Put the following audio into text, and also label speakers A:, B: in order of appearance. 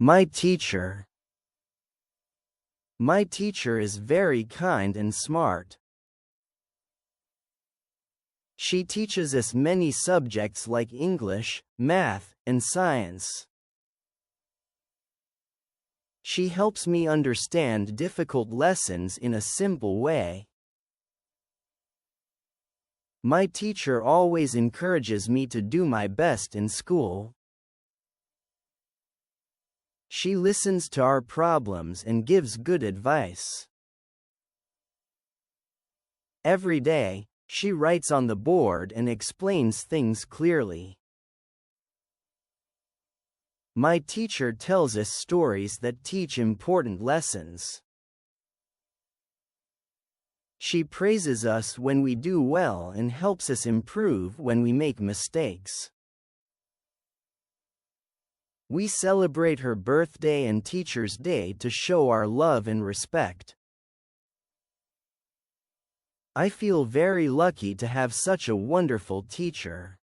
A: My teacher. My teacher is very kind and smart. She teaches us many subjects like English, math, and science. She helps me understand difficult lessons in a simple way. My teacher always encourages me to do my best in school. She listens to our problems and gives good advice. Every day, she writes on the board and explains things clearly. My teacher tells us stories that teach important lessons. She praises us when we do well and helps us improve when we make mistakes. We celebrate her birthday and Teacher's Day to show our love and respect. I feel very lucky to have such a wonderful teacher.